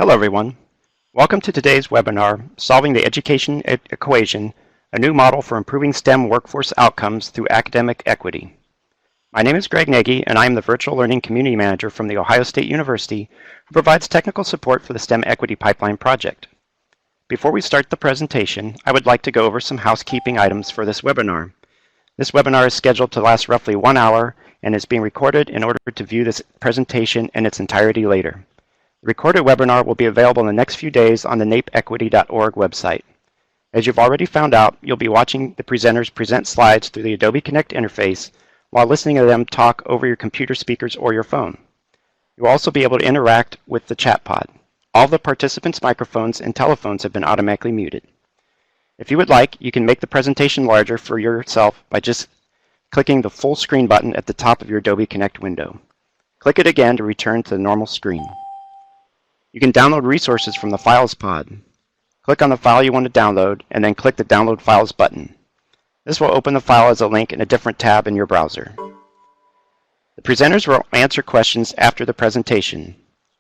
Hello everyone. Welcome to today's webinar, Solving the Education Equation, a new model for improving STEM workforce outcomes through academic equity. My name is Greg Nagy, and I am the Virtual Learning Community Manager from The Ohio State University, who provides technical support for the STEM Equity Pipeline project. Before we start the presentation, I would like to go over some housekeeping items for this webinar. This webinar is scheduled to last roughly 1 hour and is being recorded in order to view this presentation in its entirety later. The recorded webinar will be available in the next few days on the napeequity.org website. As you've already found out, you'll be watching the presenters present slides through the Adobe Connect interface while listening to them talk over your computer speakers or your phone. You'll also be able to interact with the chat pod. All the participants' microphones and telephones have been automatically muted. If you would like, you can make the presentation larger for yourself by just clicking the full screen button at the top of your Adobe Connect window. Click it again to return to the normal screen. You can download resources from the Files pod. Click on the file you want to download, and then click the Download Files button. This will open the file as a link in a different tab in your browser. The presenters will answer questions after the presentation.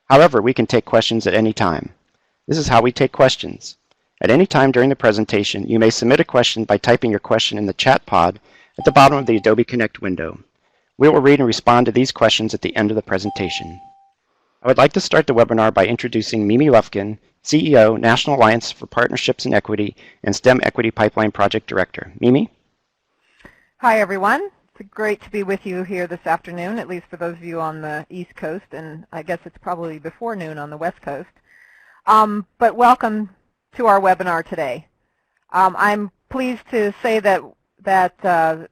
However, we can take questions at any time. This is how we take questions. At any time during the presentation, you may submit a question by typing your question in the chat pod at the bottom of the Adobe Connect window. We will read and respond to these questions at the end of the presentation. I would like to start the webinar by introducing Mimi Lufkin, CEO, National Alliance for Partnerships and Equity, and STEM Equity Pipeline Project Director. Mimi? Hi, everyone. It's great to be with you here this afternoon, at least for those of you on the East Coast, and I guess it's probably before noon on the West Coast. But welcome to our webinar today. I'm pleased to say that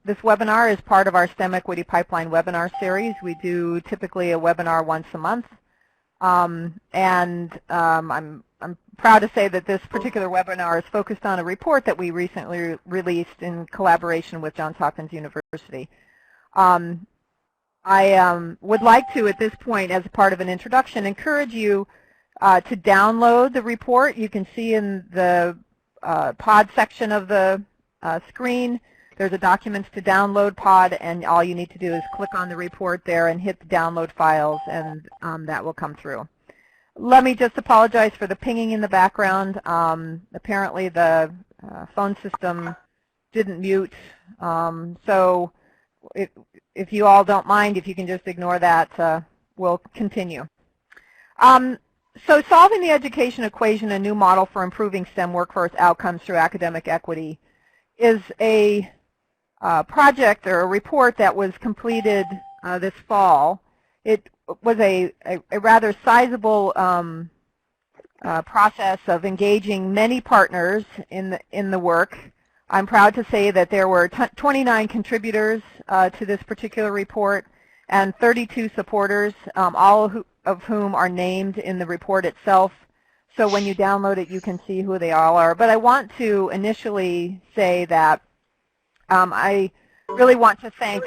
this webinar is part of our STEM Equity Pipeline webinar series. We do typically a webinar once a month. I'm proud to say that this particular webinar is focused on a report that we recently released in collaboration with Johns Hopkins University. I would like to, at this point, as a part of an introduction, encourage you to download the report. You can see in the pod section of the screen, there's a Documents to Download pod, and all you need to do is click on the report there and hit the download files, and that will come through. Let me just apologize for the pinging in the background. Apparently the phone system didn't mute, so if you all don't mind, if you can just ignore that, we'll continue. So Solving the Education Equation, a new model for improving STEM workforce outcomes through academic equity, is a project or a report that was completed this fall. It was a rather sizable process of engaging many partners in the work. I'm proud to say that there were 29 contributors to this particular report and 32 supporters, all of whom are named in the report itself. So when you download it, you can see who they all are. But I want to initially say that I really want to thank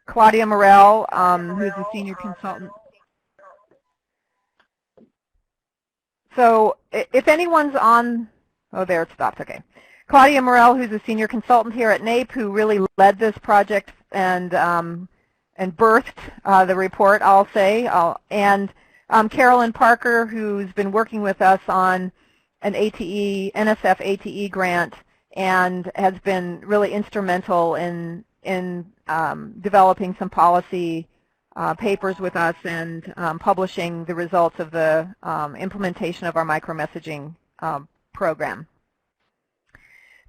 Claudia Morell, who's a senior consultant. So if anyone's on, oh, there it stopped, okay. Claudia Morell, who's a senior consultant here at NAEP, who really led this project and birthed the report, I'll say, and Carolyn Parker, who's been working with us on an NSF ATE grant and has been really instrumental in developing some policy papers with us and publishing the results of the implementation of our micromessaging program.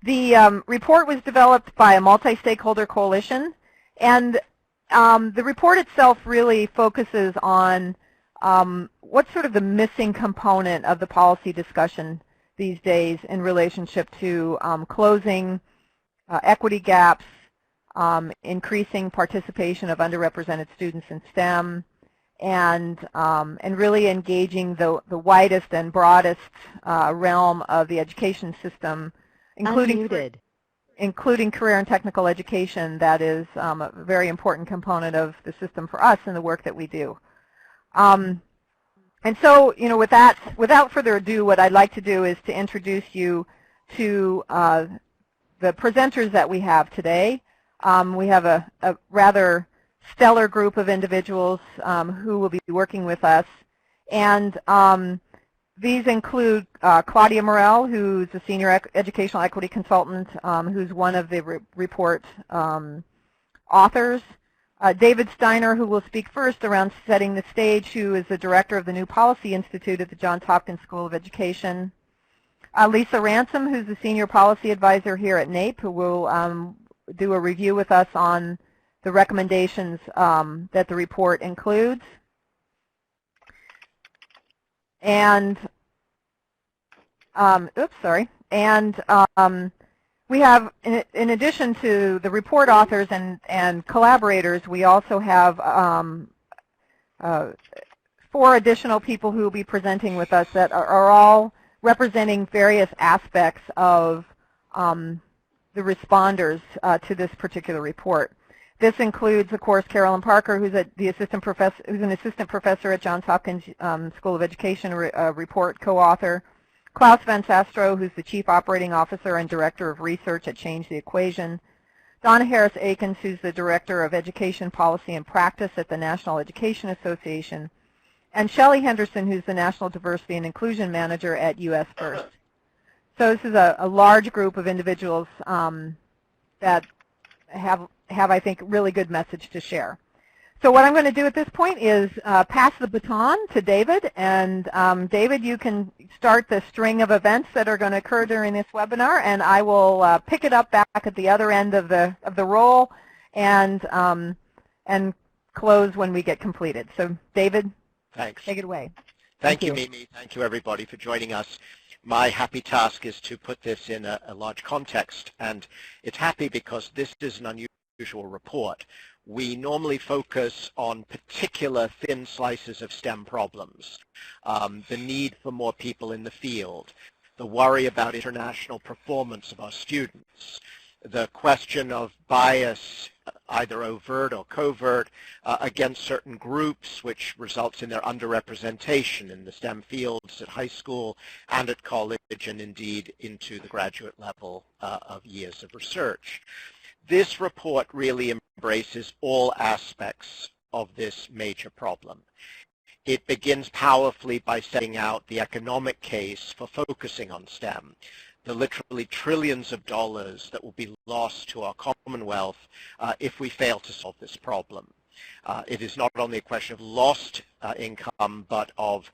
The report was developed by a multi-stakeholder coalition, and the report itself really focuses on what's sort of the missing component of the policy discussion these days in relationship to closing equity gaps, increasing participation of underrepresented students in STEM, and really engaging the widest and broadest realm of the education system, including career and technical education. That is a very important component of the system for us and the work that we do. And so, you know, without further ado, what I'd like to do is to introduce you to the presenters that we have today. We have a rather stellar group of individuals who will be working with us. And these include Claudia Morell, who's a senior educational equity consultant, who's one of the report authors. David Steiner, who will speak first around setting the stage, who is the director of the New Policy Institute at the Johns Hopkins School of Education. Lisa Ransom, who's the senior policy advisor here at NAEP, who will do a review with us on the recommendations that the report includes. And, we have, in addition to the report authors and collaborators, we also have 4 additional people who will be presenting with us that are all representing various aspects of the responders to this particular report. This includes, of course, Carolyn Parker, who's an assistant professor at Johns Hopkins School of Education, report co-author. Klaus Van Sastro, who's the Chief Operating Officer and Director of Research at Change the Equation. Donna Harris-Akins, who's the Director of Education Policy and Practice at the National Education Association. And Shelley Henderson, who's the National Diversity and Inclusion Manager at US First. So this is a large group of individuals that have, I think, really good message to share. So what I'm going to do at this point is pass the baton to David. And David, you can start the string of events that are going to occur during this webinar, and I will pick it up back at the other end of the roll and close when we get completed. So David, thanks. Take it away. Thank you, Mimi. Thank you, everybody, for joining us. My happy task is to put this in a large context, and it's happy because this is an unusual report. We normally focus on particular thin slices of STEM problems, the need for more people in the field, the worry about international performance of our students, the question of bias, either overt or covert, against certain groups, which results in their underrepresentation in the STEM fields at high school and at college, and indeed into the graduate level of years of research. This report really embraces all aspects of this major problem. It begins powerfully by setting out the economic case for focusing on STEM, the literally trillions of dollars that will be lost to our Commonwealth if we fail to solve this problem. It is not only a question of lost income, but of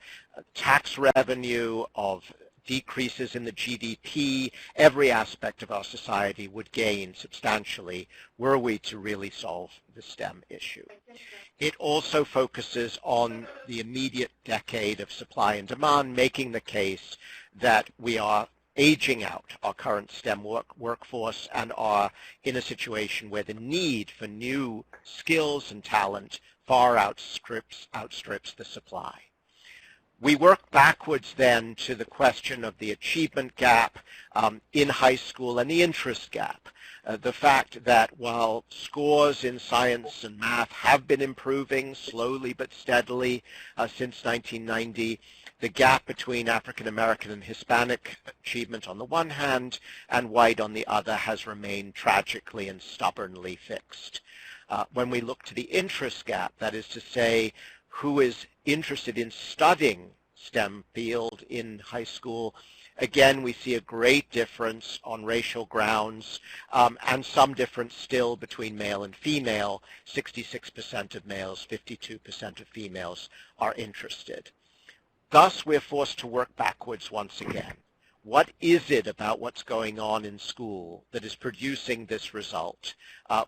tax revenue, of decreases in the GDP. Every aspect of our society would gain substantially were we to really solve the STEM issue. It also focuses on the immediate decade of supply and demand, making the case that we are aging out our current STEM workforce and are in a situation where the need for new skills and talent far outstrips the supply. We work backwards then to the question of the achievement gap in high school and the interest gap. The fact that while scores in science and math have been improving slowly but steadily since 1990, the gap between African American and Hispanic achievement on the one hand and white on the other has remained tragically and stubbornly fixed. When we look to the interest gap, that is to say, who is interested in studying STEM field in high school, again, we see a great difference on racial grounds and some difference still between male and female. 66% of males, 52% of females are interested. Thus, we're forced to work backwards once again. What is it about what's going on in school that is producing this result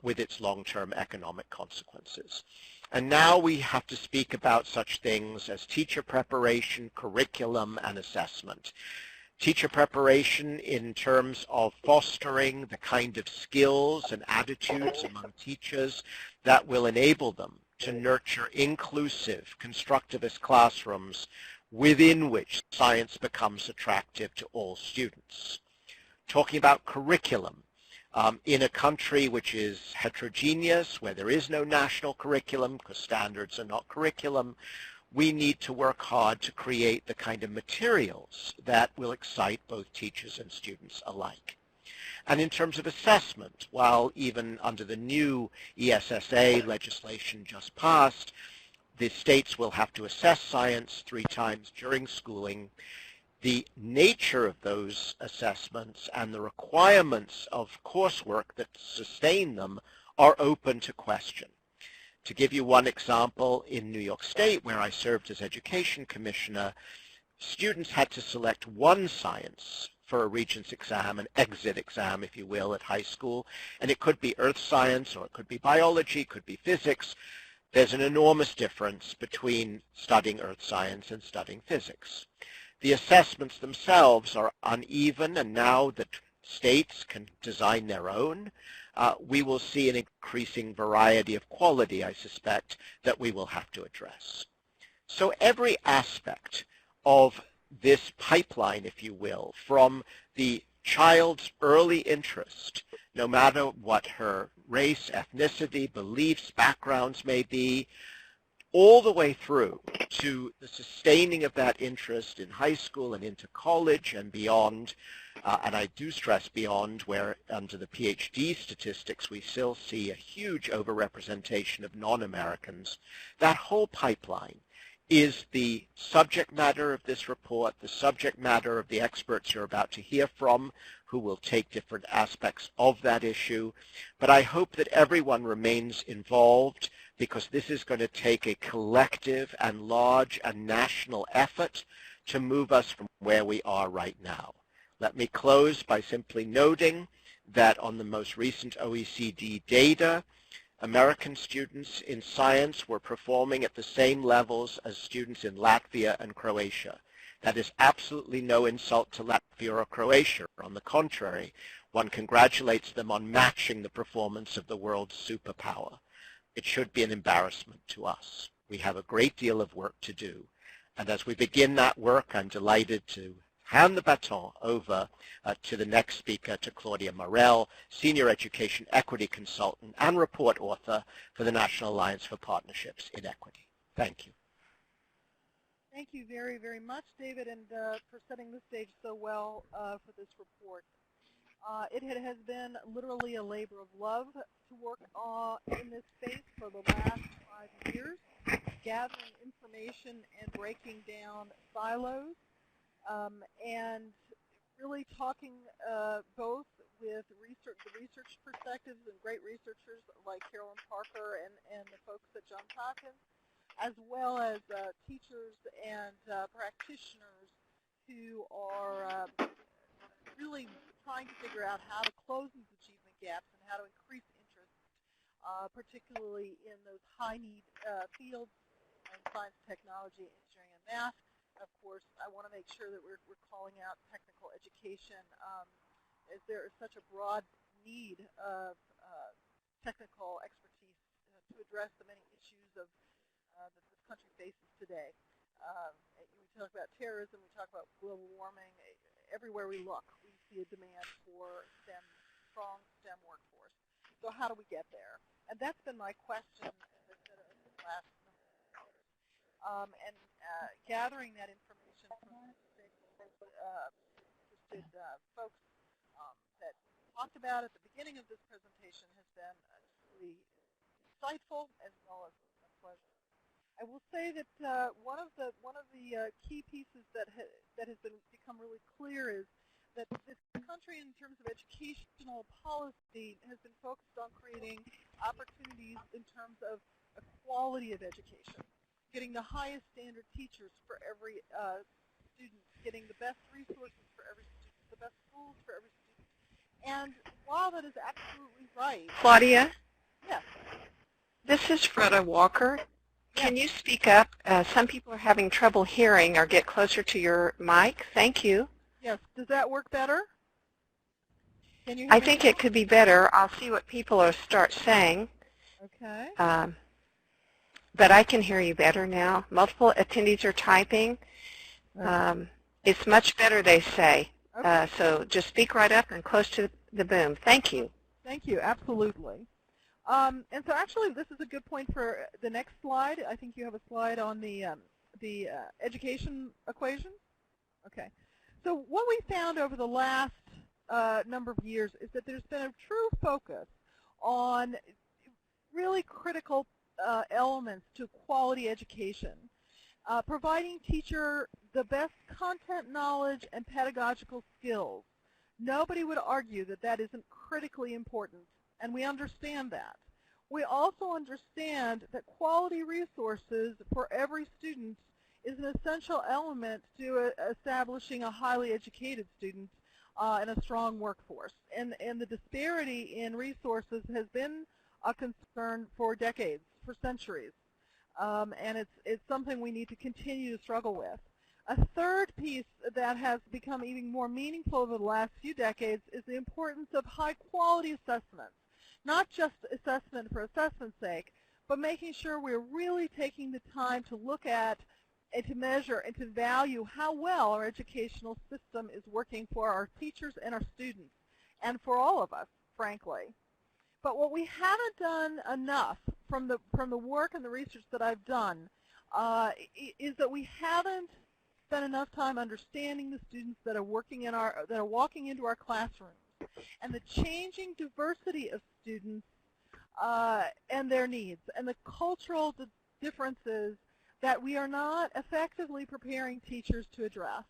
with its long-term economic consequences? And now we have to speak about such things as teacher preparation, curriculum, and assessment. Teacher preparation in terms of fostering the kind of skills and attitudes among teachers that will enable them to nurture inclusive, constructivist classrooms within which science becomes attractive to all students. Talking about curriculum, in a country which is heterogeneous, where there is no national curriculum because standards are not curriculum, we need to work hard to create the kind of materials that will excite both teachers and students alike. And in terms of assessment, while even under the new ESSA legislation just passed, The states will have to assess science 3 times during schooling. The nature of those assessments and the requirements of coursework that sustain them are open to question. To give you one example, in New York State, where I served as education commissioner, students had to select one science for a Regents exam, an exit exam, if you will, at high school, and it could be earth science, or it could be biology, it could be physics. There's an enormous difference between studying earth science and studying physics. The assessments themselves are uneven, and now that states can design their own, we will see an increasing variety of quality, I suspect, that we will have to address. So every aspect of this pipeline, if you will, from the child's early interest, no matter what her race, ethnicity, beliefs, backgrounds may be, all the way through to the sustaining of that interest in high school and into college and beyond, and I do stress beyond, where under the PhD statistics we still see a huge overrepresentation of non-Americans. That whole pipeline is the subject matter of this report, the subject matter of the experts you're about to hear from, who will take different aspects of that issue. But I hope that everyone remains involved, because this is going to take a collective and large and national effort to move us from where we are right now. Let me close by simply noting that on the most recent OECD data, American students in science were performing at the same levels as students in Latvia and Croatia. That is absolutely no insult to Latvia or Croatia. On the contrary, one congratulates them on matching the performance of the world's superpower. It should be an embarrassment to us. We have a great deal of work to do. And as we begin that work, I'm delighted to hand the baton over to the next speaker, to Claudia Morell, Senior Education Equity Consultant and report author for the National Alliance for Partnerships in Equity. Thank you. Thank you very, very much, David, and for setting the stage so well for this report. It has been literally a labor of love to work in this space for the last 5 years, gathering information and breaking down silos, and really talking both with the research perspectives and great researchers like Carolyn Parker and the folks at Johns Hopkins, as well as teachers and practitioners who are really trying to figure out how to close these achievement gaps and how to increase interest, particularly in those high-need fields in science, technology, engineering, and math. Of course, I want to make sure that we're calling out technical education, as there is such a broad need of technical expertise to address the many issues of that this country faces today. We talk about terrorism, we talk about global warming. Everywhere we look, we see a demand for strong STEM workforce. So how do we get there? And that's been my question, as I said, over the last number of years. And gathering that information from interested folks that talked about at the beginning of this presentation has been truly insightful as well as a pleasure. I will say that one of the key pieces that has become really clear is that this country, in terms of educational policy, has been focused on creating opportunities in terms of a quality of education, getting the highest standard teachers for every student, getting the best resources for every student, the best schools for every student. And while that is absolutely right, Claudia? yes. This is Freda Walker. Can you speak up? Some people are having trouble hearing, or get closer to your mic. Thank you. Yes. Does that work better? Can you hear I me think now? it could be better. I'll see what people will start saying. Okay. But I can hear you better now. Multiple attendees are typing. It's much better, they say. Okay. So just speak right up and close to the boom. Thank you. Thank you. Absolutely. And so actually this is a good point for the next slide. I think you have a slide on the education equation. Okay. So what we found over the last number of years is that there's been a true focus on really critical elements to quality education. Providing teacher the best content knowledge and pedagogical skills. Nobody would argue that that isn't critically important, and we understand that. We also understand that quality resources for every student is an essential element to establishing a highly educated student and a strong workforce. And the disparity in resources has been a concern for decades, for centuries. And it's something we need to continue to struggle with. A third piece that has become even more meaningful over the last few decades is the importance of high-quality assessments. Not just assessment for assessment's sake, but making sure we're really taking the time to look at and to measure and to value how well our educational system is working for our teachers and our students, and for all of us, frankly. But what we haven't done enough from the work and the research that I've done is that we haven't spent enough time understanding the students that are walking into our classrooms, and the changing diversity of students and their needs, and the cultural differences that we are not effectively preparing teachers to address.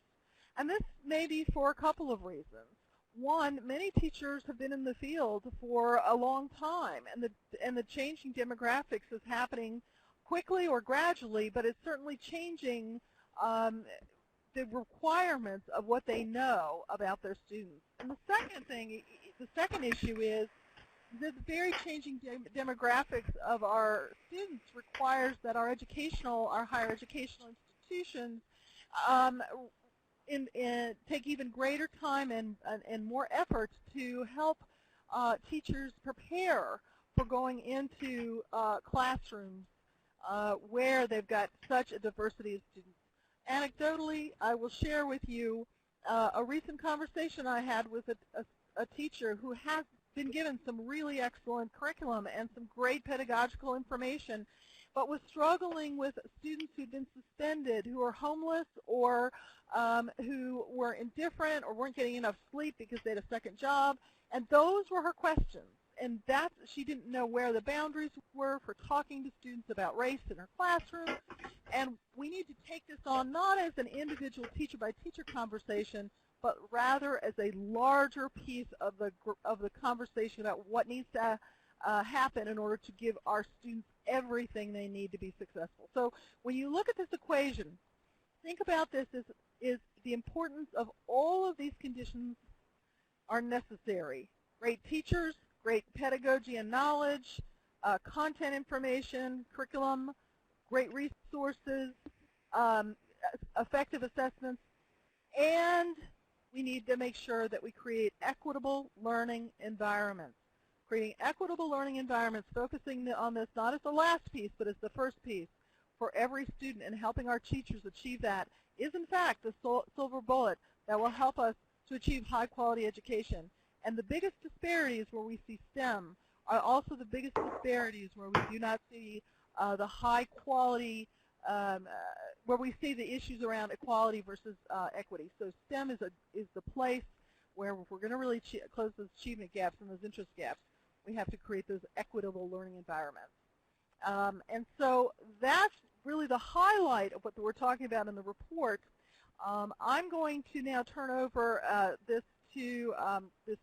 And this may be for a couple of reasons. One, many teachers have been in the field for a long time, and the changing demographics is happening quickly or gradually, but it's certainly changing the requirements of what they know about their students. And the second issue is the very changing demographics of our students requires that our higher educational institutions take even greater time and more effort to help teachers prepare for going into classrooms where they've got such a diversity of students. Anecdotally, I will share with you a recent conversation I had with a teacher who has been given some really excellent curriculum and some great pedagogical information, but was struggling with students who'd been suspended, who are homeless, or who were indifferent or weren't getting enough sleep because they had a second job. And those were her questions. And she didn't know where the boundaries were for talking to students about race in her classroom. And we need to take this on not as an individual teacher-by-teacher conversation, but rather as a larger piece of the conversation about what needs to happen in order to give our students everything they need to be successful. So when you look at this equation, think about this as the importance of all of these conditions are necessary. Great teachers, great pedagogy and knowledge, content information, curriculum, great resources, effective assessments, and we need to make sure that we create equitable learning environments. Creating equitable learning environments, focusing on this not as the last piece, but as the first piece for every student, and helping our teachers achieve that is, in fact, the silver bullet that will help us to achieve high-quality education. And the biggest disparities where we see STEM are also the biggest disparities where we do not see the high-quality, where we see the issues around equality versus equity. So STEM is the place where if we're going to really close those achievement gaps and those interest gaps, we have to create those equitable learning environments. And so that's really the highlight of what we're talking about in the report. I'm going to now turn over this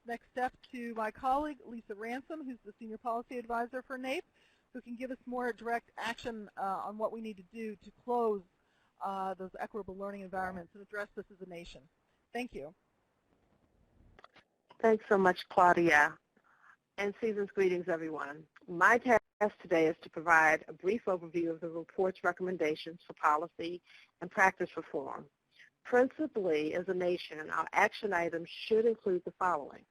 next step to my colleague, Lisa Ransom, who's the Senior Policy Advisor for NAEP, who can give us more direct action on what we need to do to close those equitable learning environments and address this as a nation. Thank you. Thanks so much, Claudia. And season's greetings, everyone. My task today is to provide a brief overview of the report's recommendations for policy and practice reform. Principally, as a nation, our action items should include the following: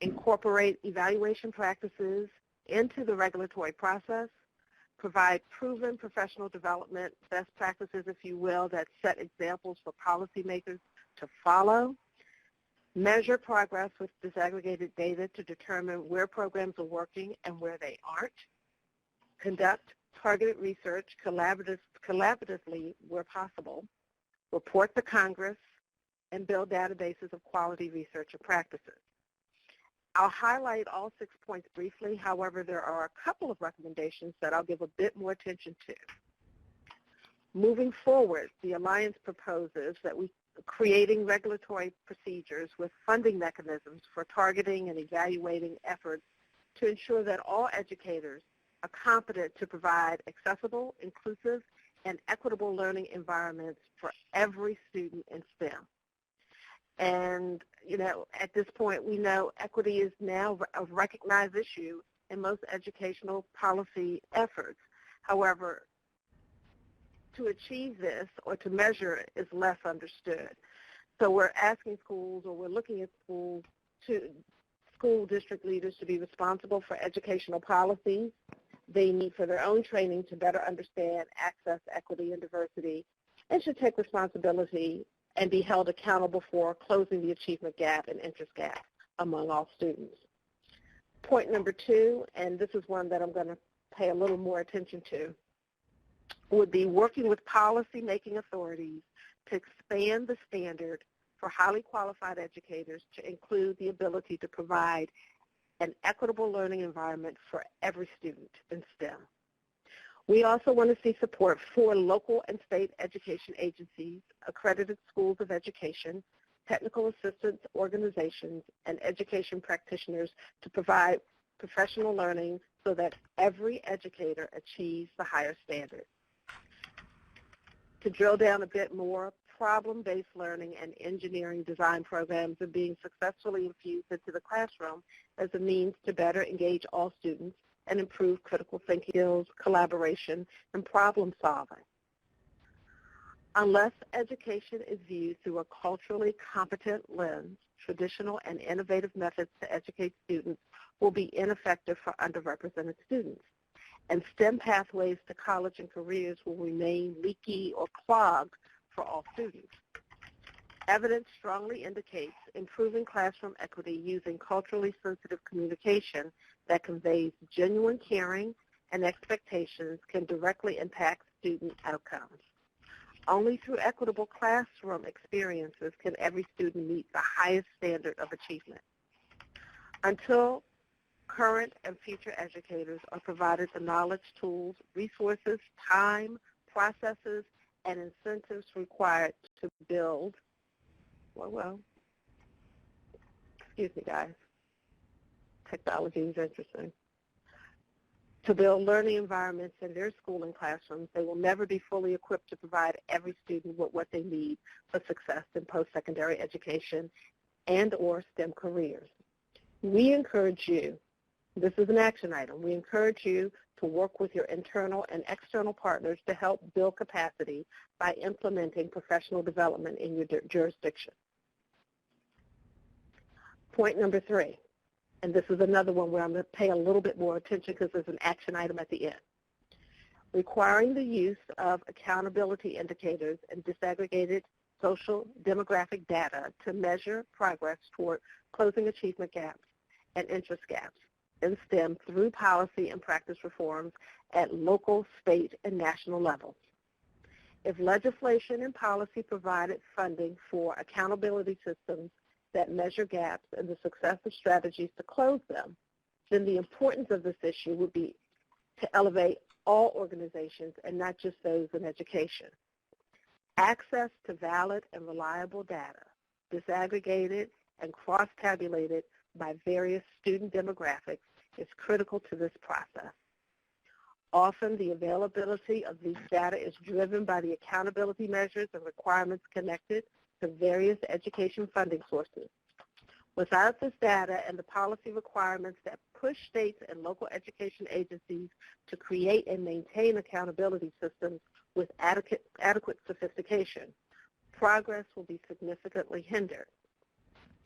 incorporate evaluation practices into the regulatory process, provide proven professional development best practices, if you will, that set examples for policymakers to follow, measure progress with disaggregated data to determine where programs are working and where they aren't, conduct targeted research collaboratively where possible, report to Congress, and build databases of quality research and practices. I'll highlight all 6 points briefly. However, there are a couple of recommendations that I'll give a bit more attention to. Moving forward, the Alliance proposes that we creating regulatory procedures with funding mechanisms for targeting and evaluating efforts to ensure that all educators are competent to provide accessible, inclusive, and equitable learning environments for every student in STEM. And, you know, at this point, we know equity is now a recognized issue in most educational policy efforts. However, to achieve this or to measure it is less understood. So we're asking schools, or we're looking at schools, school district leaders to be responsible for educational policies. They need for their own training to better understand access, equity, and diversity, and should take responsibility and be held accountable for closing the achievement gap and interest gap among all students. Point number 2, and this is one that I'm going to pay a little more attention to, would be working with policy-making authorities to expand the standard for highly qualified educators to include the ability to provide an equitable learning environment for every student in STEM. We also want to see support for local and state education agencies, accredited schools of education, technical assistance organizations, and education practitioners to provide professional learning so that every educator achieves the higher standard. To drill down a bit more, problem-based learning and engineering design programs are being successfully infused into the classroom as a means to better engage all students and improve critical thinking skills, collaboration, and problem solving. Unless education is viewed through a culturally competent lens, traditional and innovative methods to educate students will be ineffective for underrepresented students, and STEM pathways to college and careers will remain leaky or clogged for all students. Evidence strongly indicates improving classroom equity using culturally sensitive communication that conveys genuine caring and expectations can directly impact student outcomes. Only through equitable classroom experiences can every student meet the highest standard of achievement. Until current and future educators are provided the knowledge, tools, resources, time, processes, and incentives required to build, excuse me guys, technology is interesting, to build learning environments in their school and classrooms, they will never be fully equipped to provide every student with what they need for success in post-secondary education and or STEM careers. We encourage you, this is an action item, we encourage you to work with your internal and external partners to help build capacity by implementing professional development in your jurisdiction. Point number 3, and this is another one where I'm going to pay a little bit more attention because there's an action item at the end. Requiring the use of accountability indicators and disaggregated social demographic data to measure progress toward closing achievement gaps and interest gaps in STEM through policy and practice reforms at local, state, and national levels. If legislation and policy provided funding for accountability systems that measure gaps and the success of strategies to close them, then the importance of this issue would be to elevate all organizations and not just those in education. Access to valid and reliable data, disaggregated and cross-tabulated by various student demographics, is critical to this process. Often the availability of these data is driven by the accountability measures and requirements connected to various education funding sources. Without this data and the policy requirements that push states and local education agencies to create and maintain accountability systems with adequate sophistication, progress will be significantly hindered.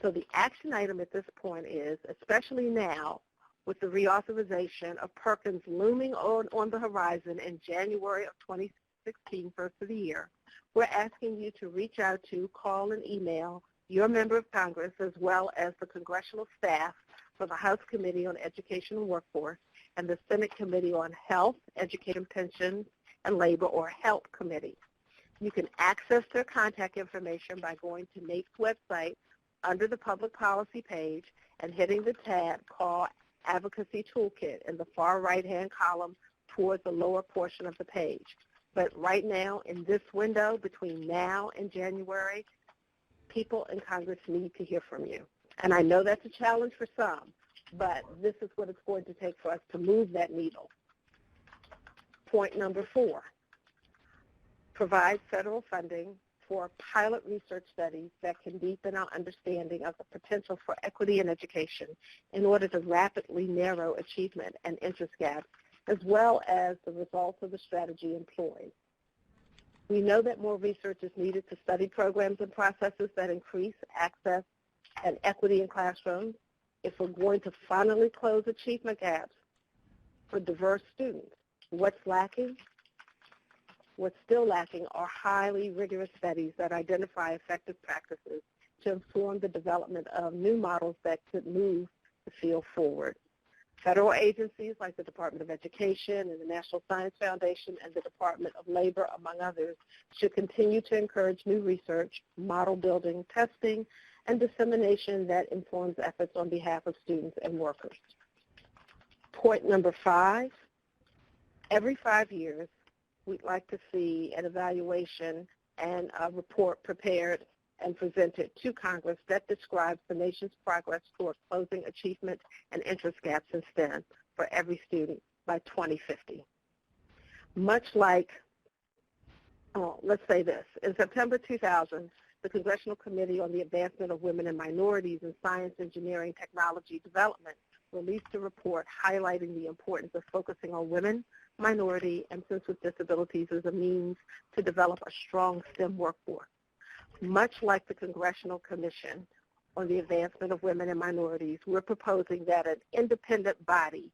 So the action item at this point is, especially now with the reauthorization of Perkins looming on the horizon in January of 2016, first of the year, we're asking you to reach out to, call, and email your member of Congress as well as the congressional staff for the House Committee on Education and Workforce and the Senate Committee on Health, Education, Pensions, and Labor, or HELP Committee. You can access their contact information by going to NAEP's website under the Public Policy page and hitting the tab called Advocacy Toolkit in the far right-hand column towards the lower portion of the page. But right now, in this window, between now and January, people in Congress need to hear from you. And I know that's a challenge for some, but this is what it's going to take for us to move that needle. Point number 4, provide federal funding for pilot research studies that can deepen our understanding of the potential for equity in education in order to rapidly narrow achievement and interest gaps, as well as the results of the strategy employed. We know that more research is needed to study programs and processes that increase access and equity in classrooms if we're going to finally close achievement gaps for diverse students. What's lacking? What's still lacking are highly rigorous studies that identify effective practices to inform the development of new models that could move the field forward. Federal agencies like the Department of Education and the National Science Foundation and the Department of Labor, among others, should continue to encourage new research, model building, testing, and dissemination that informs efforts on behalf of students and workers. Point number 5, every 5 years, we'd like to see an evaluation and a report prepared and presented to Congress that describes the nation's progress toward closing achievement and interest gaps in STEM for every student by 2050. Much like, let's say this, in September 2000, the Congressional Committee on the Advancement of Women and Minorities in Science, Engineering, Technology Development released a report highlighting the importance of focusing on women, minority, and persons with disabilities as a means to develop a strong STEM workforce. Much like the Congressional Commission on the Advancement of Women and Minorities, we're proposing that an independent body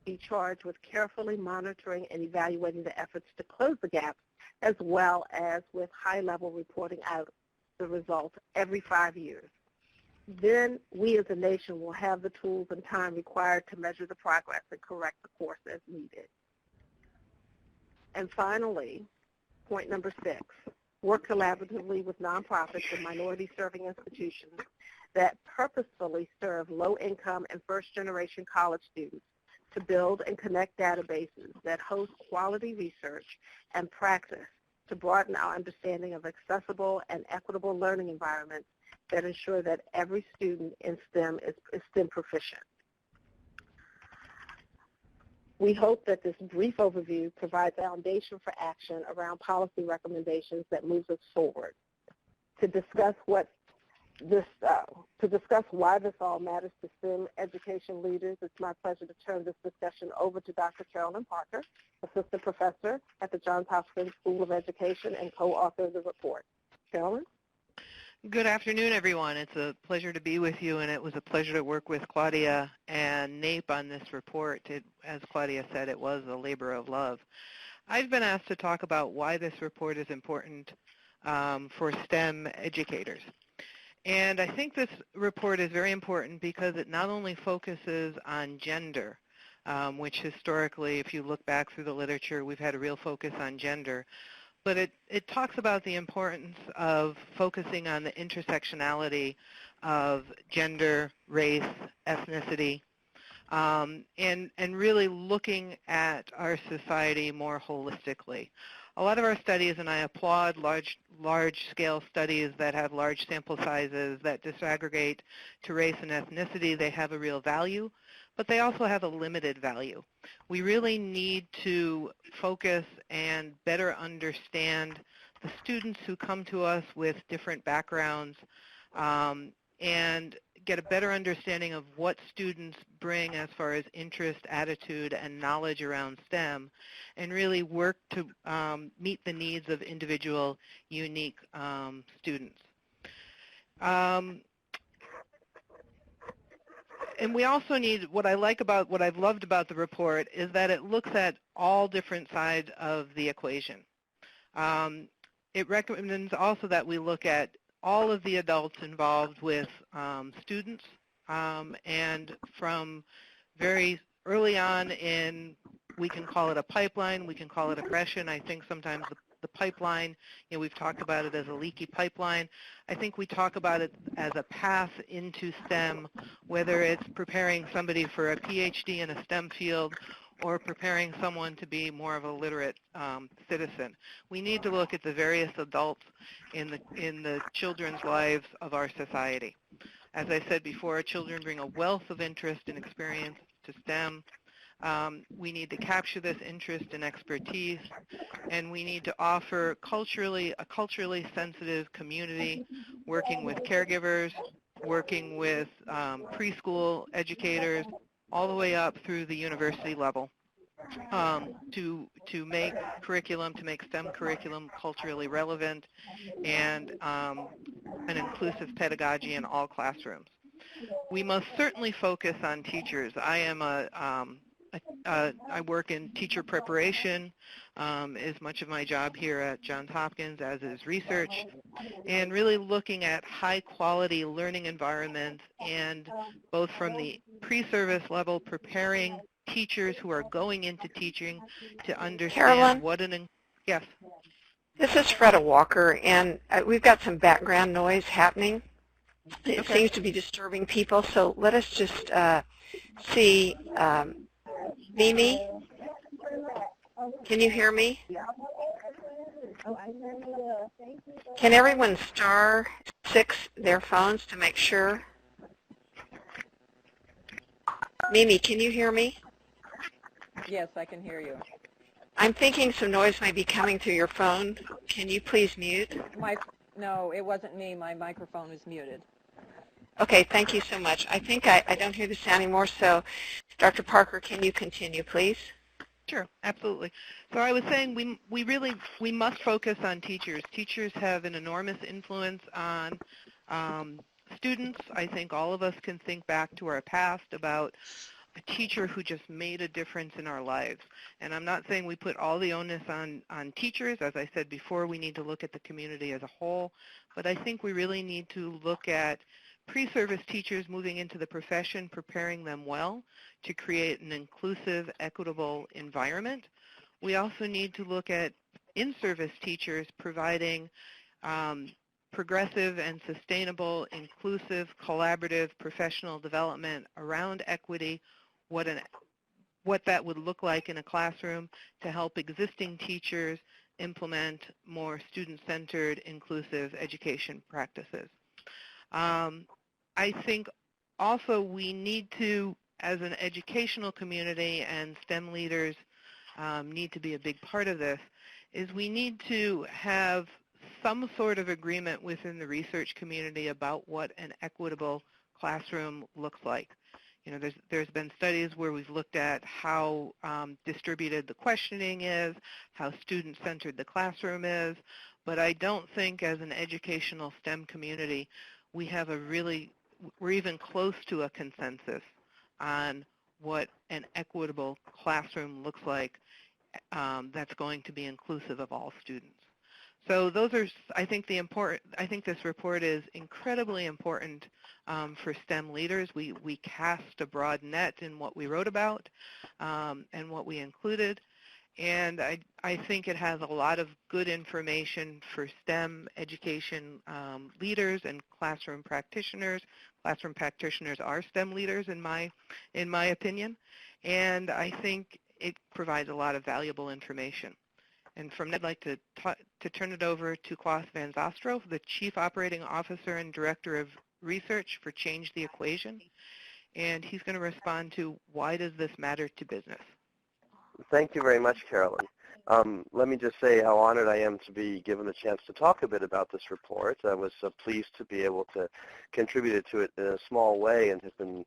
be charged with carefully monitoring and evaluating the efforts to close the gaps, as well as with high-level reporting out the results every 5 years. Then we as a nation will have the tools and time required to measure the progress and correct the course as needed. And finally, point number 6, work collaboratively with nonprofits and minority-serving institutions that purposefully serve low-income and first-generation college students to build and connect databases that host quality research and practice to broaden our understanding of accessible and equitable learning environments that ensure that every student in STEM is STEM proficient. We hope that this brief overview provides a foundation for action around policy recommendations that moves us forward. To discuss why this all matters to STEM education leaders, it's my pleasure to turn this discussion over to Dr. Carolyn Parker, Assistant Professor at the Johns Hopkins School of Education and co-author of the report. Carolyn? Good afternoon, everyone. It's a pleasure to be with you, and it was a pleasure to work with Claudia and NAEP on this report. As Claudia said, it was a labor of love. I've been asked to talk about why this report is important for STEM educators. And I think this report is very important because it not only focuses on gender, which historically, if you look back through the literature, we've had a real focus on gender, but it talks about the importance of focusing on the intersectionality of gender, race, ethnicity, and really looking at our society more holistically. A lot of our studies, and I applaud large-scale studies that have large sample sizes that disaggregate to race and ethnicity, they have a real value, but they also have a limited value. We really need to focus and better understand the students who come to us with different backgrounds and get a better understanding of what students bring as far as interest, attitude, and knowledge around STEM, and really work to meet the needs of individual, unique students. And we also need, what I've loved about the report is that it looks at all different sides of the equation. It recommends also that we look at all of the adults involved with students, and from very early on in, we can call it a pipeline, we can call it aggression. I think sometimes the pipeline. You know, we've talked about it as a leaky pipeline. I think we talk about it as a path into STEM, whether it's preparing somebody for a PhD in a STEM field or preparing someone to be more of a literate citizen. We need to look at the various adults in the children's lives of our society. As I said before, children bring a wealth of interest and experience to STEM. We need to capture this interest and expertise, and we need to offer a culturally sensitive community, working with caregivers, working with preschool educators, all the way up through the university level, to make STEM curriculum culturally relevant and an inclusive pedagogy in all classrooms. We must certainly focus on teachers. I work in teacher preparation, is much of my job here at Johns Hopkins, as is research, and really looking at high-quality learning environments, and both from the pre-service level, preparing teachers who are going into teaching to understand Carolyn? Yes. This is Freda Walker, and we've got some background noise happening. It seems to be disturbing people, so let us just see. Mimi, can you hear me? Can everyone *6 their phones to make sure? Mimi, can you hear me? Yes, I can hear you. I'm thinking some noise might be coming through your phone. Can you please mute? No, it wasn't me. My microphone was muted. Okay, thank you so much. I think I don't hear the sound anymore, so Dr. Parker, can you continue, please? Sure, absolutely. So I was saying we must focus on teachers. Teachers have an enormous influence on students. I think all of us can think back to our past about a teacher who just made a difference in our lives. And I'm not saying we put all the onus on teachers. As I said before, we need to look at the community as a whole. But I think we really need to look at pre-service teachers moving into the profession, preparing them well to create an inclusive, equitable environment. We also need to look at in-service teachers providing progressive and sustainable, inclusive, collaborative professional development around equity, what that would look like in a classroom to help existing teachers implement more student-centered, inclusive education practices. I think also we need to, as an educational community, and STEM leaders need to be a big part of this, is we need to have some sort of agreement within the research community about what an equitable classroom looks like. You know, there's been studies where we've looked at how distributed the questioning is, how student-centered the classroom is, but I don't think as an educational STEM community we're even close to a consensus on what an equitable classroom looks like that's going to be inclusive of all students. So those are, I think this report is incredibly important for STEM leaders. We cast a broad net in what we wrote about and what we included. And I think it has a lot of good information for STEM education leaders and classroom practitioners. Classroom practitioners are STEM leaders in my opinion. And I think it provides a lot of valuable information. And from that, I'd like to turn it over to Klaas van Zastro, the Chief Operating Officer and Director of Research for Change the Equation. And he's going to respond to why does this matter to business? Thank you very much, Carolyn. Let me just say how honored I am to be given the chance to talk a bit about this report. I was pleased to be able to contribute to it in a small way and have been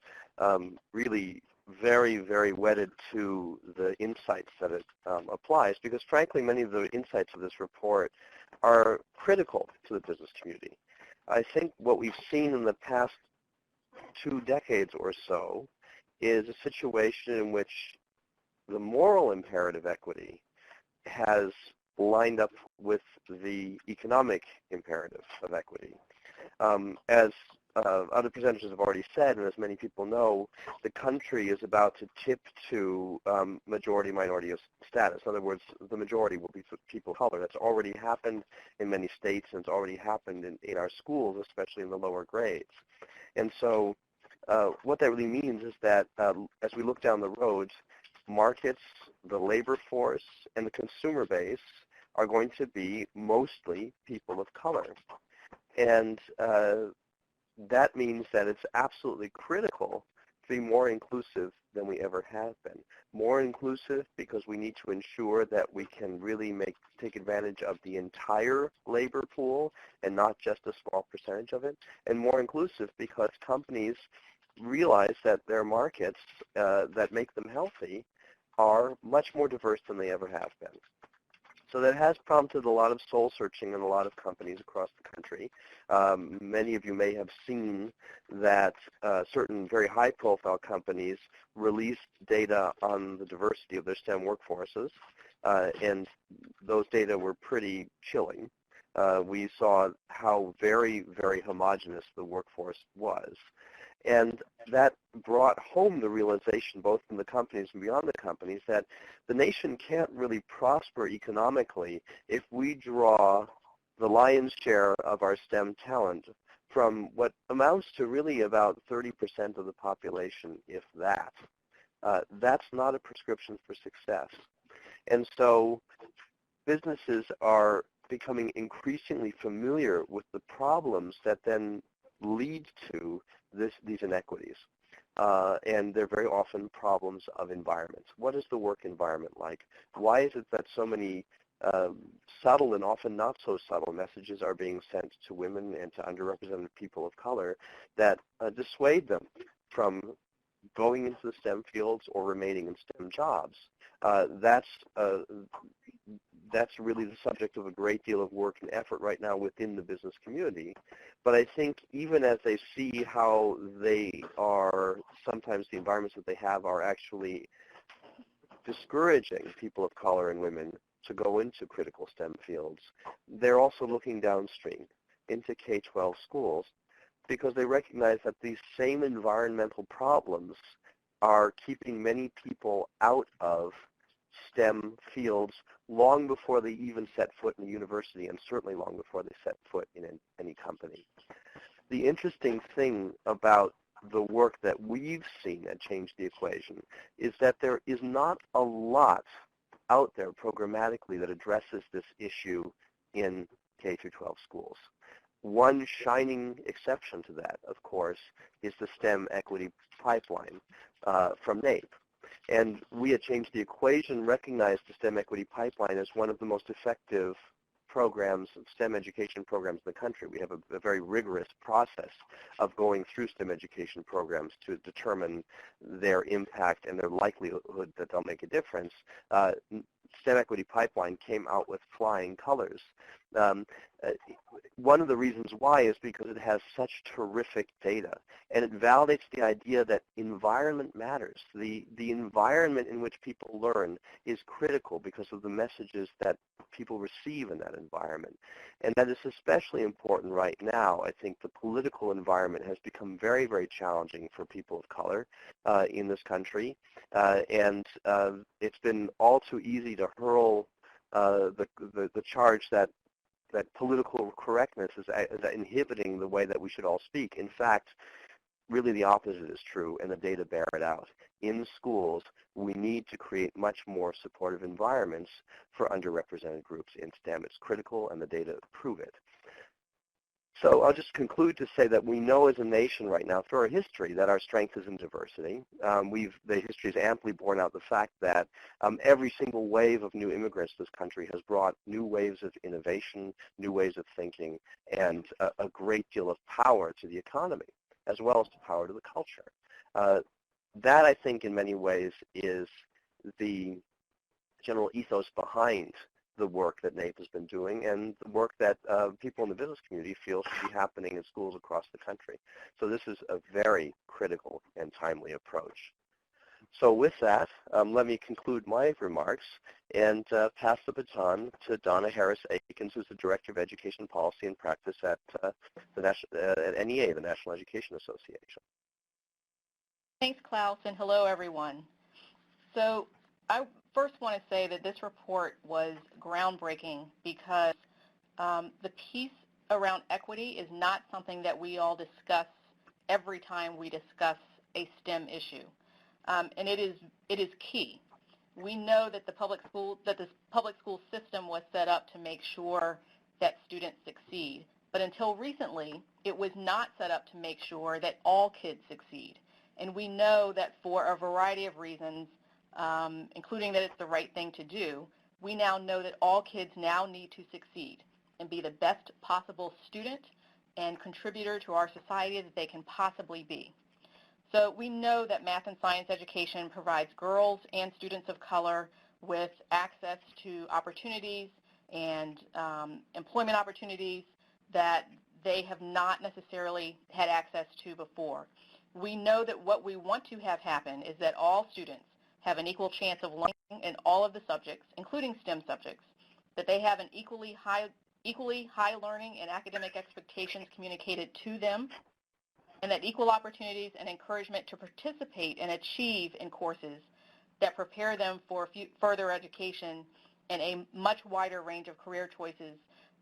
really very, very wedded to the insights that it applies, because frankly many of the insights of this report are critical to the business community. I think what we've seen in the past 2 decades or so is a situation in which the moral imperative equity has lined up with the economic imperative of equity. As other presenters have already said, and as many people know, the country is about to tip to majority-minority status. In other words, the majority will be people of color. That's already happened in many states, and it's already happened in our schools, especially in the lower grades. And so what that really means is that as we look down the road, markets, the labor force, and the consumer base are going to be mostly people of color. And that means that it's absolutely critical to be more inclusive than we ever have been. More inclusive because we need to ensure that we can really take advantage of the entire labor pool and not just a small percentage of it. And more inclusive because companies realize that their markets that make them healthy are much more diverse than they ever have been. So that has prompted a lot of soul searching in a lot of companies across the country. Many of you may have seen that certain very high-profile companies released data on the diversity of their STEM workforces, and those data were pretty chilling. We saw how very, very homogeneous the workforce was. And that brought home the realization, both from the companies and beyond the companies, that the nation can't really prosper economically if we draw the lion's share of our STEM talent from what amounts to really about 30% of the population, if that. That's not a prescription for success. And so businesses are becoming increasingly familiar with the problems that then lead to these inequities. And they're very often problems of environments. What is the work environment like? Why is it that so many subtle and often not so subtle messages are being sent to women and to underrepresented people of color that dissuade them from going into the STEM fields or remaining in STEM jobs? That's really the subject of a great deal of work and effort right now within the business community. But I think even as they see how they are, sometimes the environments that they have are actually discouraging people of color and women to go into critical STEM fields, they're also looking downstream into K-12 schools because they recognize that these same environmental problems are keeping many people out of STEM fields long before they even set foot in a university, and certainly long before they set foot in any company. The interesting thing about the work that we've seen at Change the Equation is that there is not a lot out there programmatically that addresses this issue in K-12 schools. One shining exception to that, of course, is the STEM Equity Pipeline from NAEP. And we at Change the Equation recognize the STEM Equity Pipeline as one of the most effective programs, STEM education programs in the country. We have a very rigorous process of going through STEM education programs to determine their impact and their likelihood that they'll make a difference. STEM Equity Pipeline came out with flying colors. One of the reasons why is because it has such terrific data, and it validates the idea that environment matters. The environment in which people learn is critical because of the messages that people receive in that environment. And that is especially important right now. I think the political environment has become very, very challenging for people of color in this country. And it's been all too easy to hurl the charge that political correctness is inhibiting the way that we should all speak. In fact, really the opposite is true, and the data bear it out. In schools, we need to create much more supportive environments for underrepresented groups in STEM. It's critical, and the data prove it. So I'll just conclude to say that we know as a nation right now through our history that our strength is in diversity. The history has amply borne out the fact that every single wave of new immigrants to this country has brought new waves of innovation, new ways of thinking, and a great deal of power to the economy, as well as to power to the culture. That, I think, in many ways is the general ethos behind the work that NAEP has been doing and the work that people in the business community feel should be happening in schools across the country. So this is a very critical and timely approach. So with that, let me conclude my remarks and pass the baton to Donna Harris-Akins, who's the Director of Education Policy and Practice at NEA, the National Education Association. Thanks, Klaus, and hello, everyone. So I first want to say that this report was groundbreaking because the piece around equity is not something that we all discuss every time we discuss a STEM issue. And it is key. We know that the public school system was set up to make sure that students succeed. But until recently, it was not set up to make sure that all kids succeed. And we know that for a variety of reasons, including that it's the right thing to do, we now know that all kids now need to succeed and be the best possible student and contributor to our society that they can possibly be. So we know that math and science education provides girls and students of color with access to opportunities and employment opportunities that they have not necessarily had access to before. We know that what we want to have happen is that all students have an equal chance of learning in all of the subjects, including STEM subjects, that they have an equally high learning and academic expectations communicated to them, and that equal opportunities and encouragement to participate and achieve in courses that prepare them for further education and a much wider range of career choices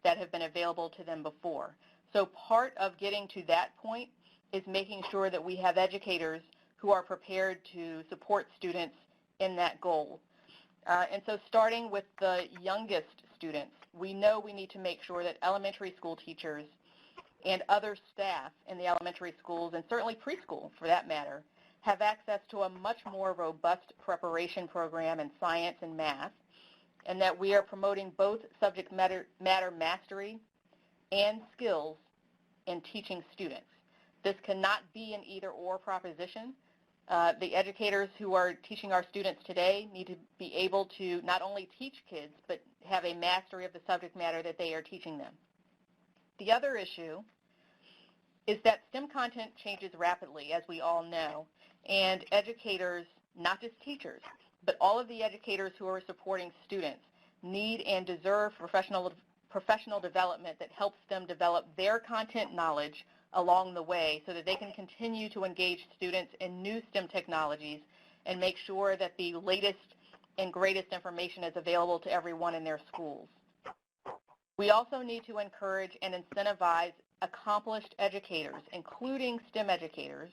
that have been available to them before. So part of getting to that point is making sure that we have educators who are prepared to support students in that goal. And so starting with the youngest students, we know we need to make sure that elementary school teachers and other staff in the elementary schools, and certainly preschool for that matter, have access to a much more robust preparation program in science and math, and that we are promoting both subject matter mastery and skills in teaching students. This cannot be an either-or proposition. The educators who are teaching our students today need to be able to not only teach kids, but have a mastery of the subject matter that they are teaching them. The other issue is that STEM content changes rapidly, as we all know, and educators, not just teachers, but all of the educators who are supporting students need and deserve professional development that helps them develop their content knowledge along the way so that they can continue to engage students in new STEM technologies and make sure that the latest and greatest information is available to everyone in their schools. We also need to encourage and incentivize accomplished educators, including STEM educators,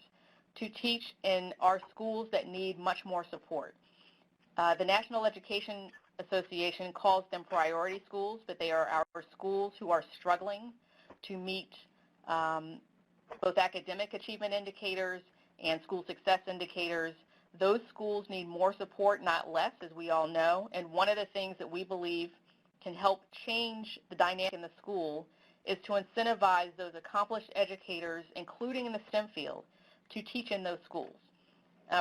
to teach in our schools that need much more support. The National Education Association calls them priority schools, but they are our schools who are struggling to meet both academic achievement indicators and school success indicators. Those schools need more support, not less, as we all know, and one of the things that we believe can help change the dynamic in the school is to incentivize those accomplished educators, including in the STEM field, to teach in those schools,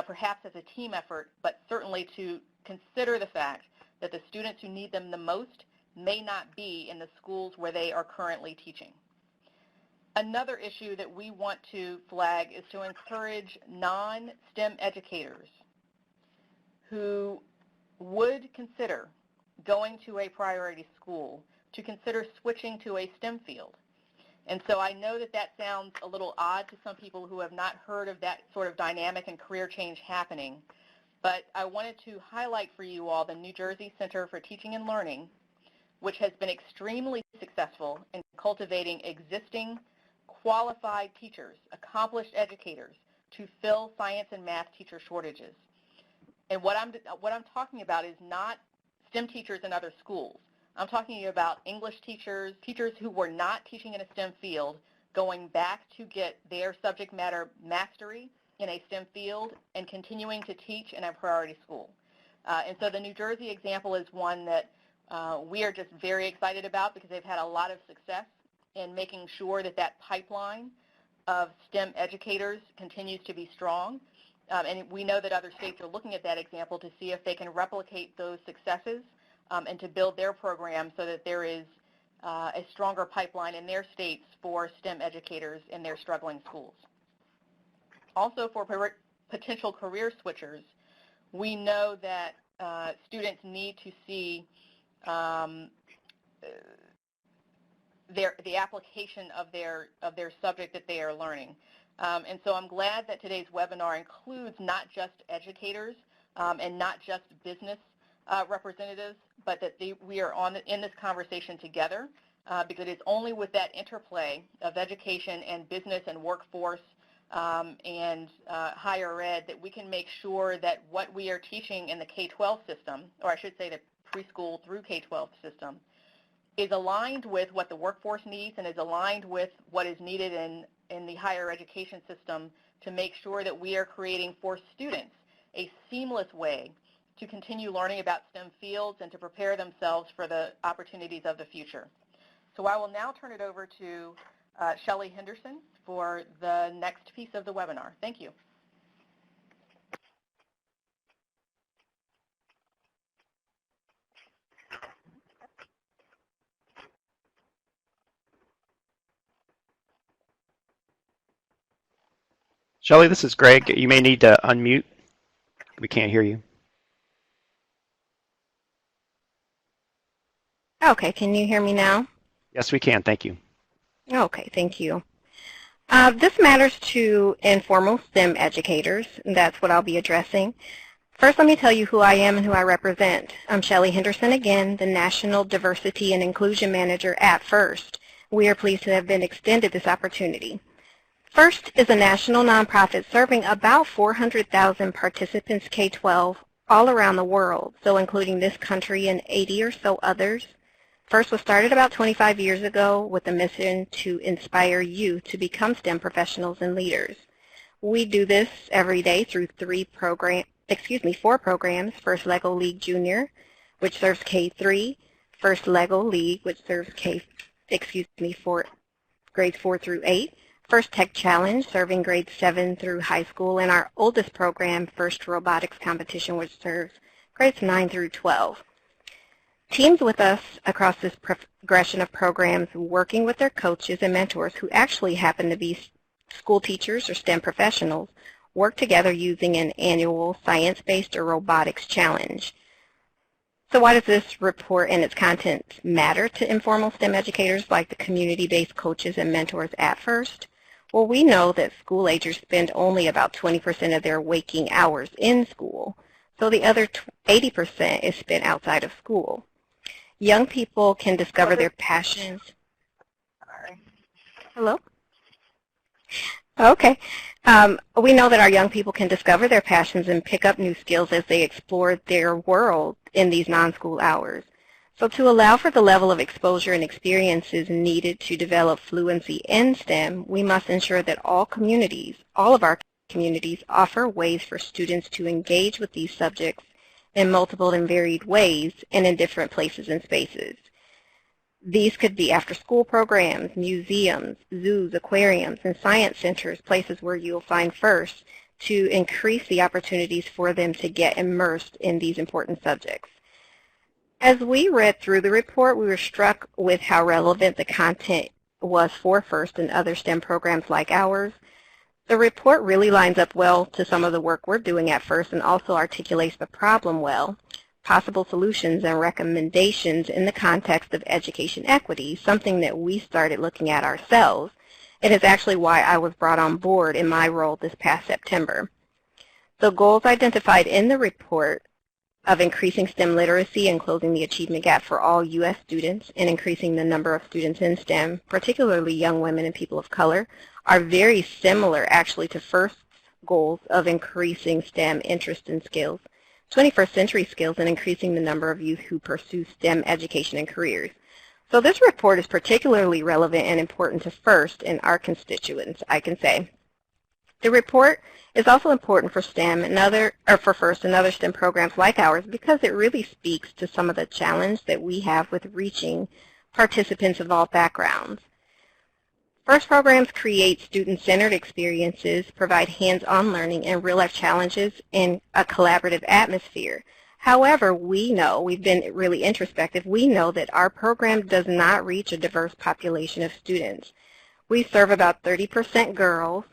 perhaps as a team effort, but certainly to consider the fact that the students who need them the most may not be in the schools where they are currently teaching. Another issue that we want to flag is to encourage non-STEM educators who would consider going to a priority school to consider switching to a STEM field. And so I know that that sounds a little odd to some people who have not heard of that sort of dynamic and career change happening, but I wanted to highlight for you all the New Jersey Center for Teaching and Learning, which has been extremely successful in cultivating existing qualified teachers, accomplished educators, to fill science and math teacher shortages. And what I'm talking about is not STEM teachers in other schools. I'm talking about English teachers, teachers who were not teaching in a STEM field, going back to get their subject matter mastery in a STEM field and continuing to teach in a priority school. And so the New Jersey example is one that we are just very excited about because they've had a lot of success in making sure that that pipeline of STEM educators continues to be strong. And we know that other states are looking at that example to see if they can replicate those successes and to build their program so that there is a stronger pipeline in their states for STEM educators in their struggling schools. Also, for potential career switchers, we know that students need to see the application of their subject that they are learning. And so I'm glad that today's webinar includes not just educators and not just business representatives, but that we are in this conversation together, because it's only with that interplay of education and business and workforce and higher ed that we can make sure that what we are teaching in the K-12 system, or I should say the preschool through K-12 system, is aligned with what the workforce needs and is aligned with what is needed in the higher education system to make sure that we are creating for students a seamless way to continue learning about STEM fields and to prepare themselves for the opportunities of the future. So I will now turn it over to Shelley Henderson for the next piece of the webinar. Thank you. Shelley, this is Greg. You may need to unmute. We can't hear you. Okay, can you hear me now? Yes, we can. Thank you. Okay, thank you. This matters to informal STEM educators, and that's what I'll be addressing. First, let me tell you who I am and who I represent. I'm Shelley Henderson again, the National Diversity and Inclusion Manager at FIRST. We are pleased to have been extended this opportunity. FIRST is a national nonprofit serving about 400,000 participants K-12 all around the world, so including this country and 80 or so others. FIRST was started about 25 years ago with a mission to inspire youth to become STEM professionals and leaders. We do this every day through four programs: First LEGO League Junior, which serves K-3, First LEGO League, which serves for grades 4 through 8, First Tech Challenge, serving grades 7 through high school, and our oldest program, First Robotics Competition, which serves grades 9 through 12. Teams with us across this progression of programs, working with their coaches and mentors who actually happen to be school teachers or STEM professionals, work together using an annual science-based or robotics challenge. So why does this report and its content matter to informal STEM educators like the community-based coaches and mentors at FIRST? Well, we know that school agers spend only about 20% of their waking hours in school, so the other 80% is spent outside of school. Young people can discover their passions. Hello? Okay. We know that our young people can discover their passions and pick up new skills as they explore their world in these non-school hours. So to allow for the level of exposure and experiences needed to develop fluency in STEM, we must ensure that all of our communities, offer ways for students to engage with these subjects in multiple and varied ways and in different places and spaces. These could be after-school programs, museums, zoos, aquariums, and science centers, places where you'll find FIRST to increase the opportunities for them to get immersed in these important subjects. As we read through the report, we were struck with how relevant the content was for FIRST and other STEM programs like ours. The report really lines up well to some of the work we're doing at FIRST and also articulates the problem well, possible solutions and recommendations in the context of education equity, something that we started looking at ourselves. It is actually why I was brought on board in my role this past September. The goals identified in the report of increasing STEM literacy and closing the achievement gap for all U.S. students and increasing the number of students in STEM, particularly young women and people of color, are very similar actually to FIRST's goals of increasing STEM interest and skills, 21st century skills, and increasing the number of youth who pursue STEM education and careers. So this report is particularly relevant and important to FIRST and our constituents, I can say. The report is also important for STEM for FIRST and other STEM programs like ours because it really speaks to some of the challenge that we have with reaching participants of all backgrounds. FIRST programs create student-centered experiences, provide hands-on learning and real-life challenges in a collaborative atmosphere. However, we know, we've been really introspective, we know that our program does not reach a diverse population of students. We serve about 30% girls,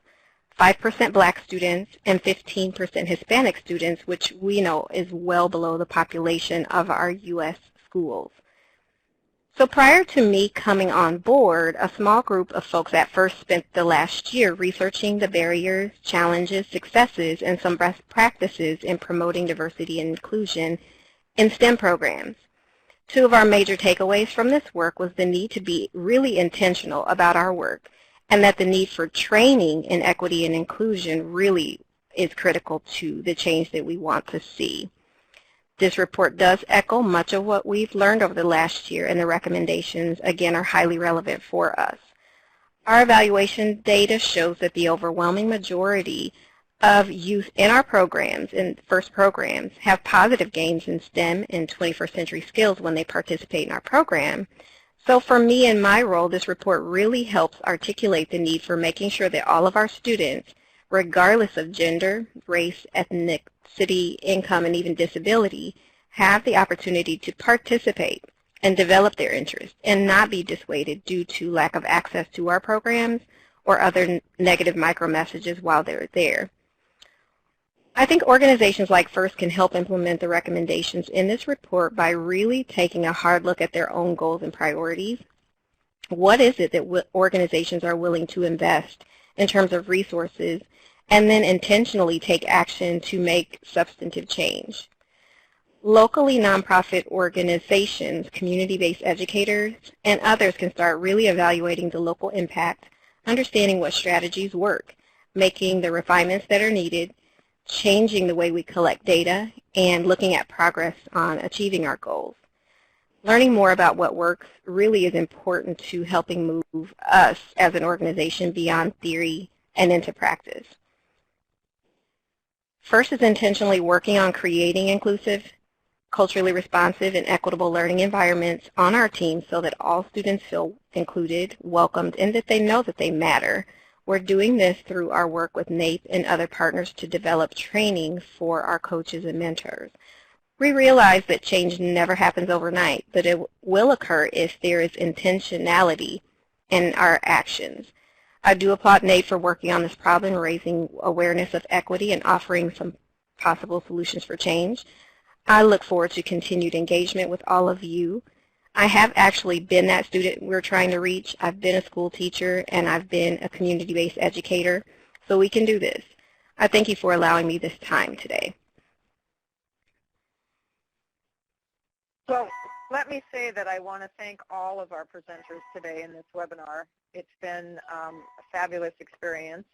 5% Black students, and 15% Hispanic students, which we know is well below the population of our U.S. schools. So prior to me coming on board, a small group of folks at first spent the last year researching the barriers, challenges, successes, and some best practices in promoting diversity and inclusion in STEM programs. Two of our major takeaways from this work was the need to be really intentional about our work, and that the need for training in equity and inclusion really is critical to the change that we want to see. This report does echo much of what we've learned over the last year, and the recommendations, again, are highly relevant for us. Our evaluation data shows that the overwhelming majority of youth in our programs, in FIRST programs, have positive gains in STEM and 21st century skills when they participate in our program. So for me in my role, this report really helps articulate the need for making sure that all of our students, regardless of gender, race, ethnicity, income, and even disability, have the opportunity to participate and develop their interests and not be dissuaded due to lack of access to our programs or other negative micro-messages while they're there. I think organizations like FIRST can help implement the recommendations in this report by really taking a hard look at their own goals and priorities. What is it that organizations are willing to invest in terms of resources, and then intentionally take action to make substantive change? Locally, nonprofit organizations, community-based educators, and others can start really evaluating the local impact, understanding what strategies work, making the refinements that are needed, changing the way we collect data, and looking at progress on achieving our goals. Learning more about what works really is important to helping move us as an organization beyond theory and into practice. FIRST is intentionally working on creating inclusive, culturally responsive, and equitable learning environments on our team so that all students feel included, welcomed, and that they know that they matter. We're doing this through our work with NAEP and other partners to develop training for our coaches and mentors. We realize that change never happens overnight, but it will occur if there is intentionality in our actions. I do applaud NAEP for working on this problem, raising awareness of equity and offering some possible solutions for change. I look forward to continued engagement with all of you. I have actually been that student we're trying to reach. I've been a school teacher, and I've been a community-based educator, so we can do this. I thank you for allowing me this time today. Well, let me say that I want to thank all of our presenters today in this webinar. It's been a fabulous experience.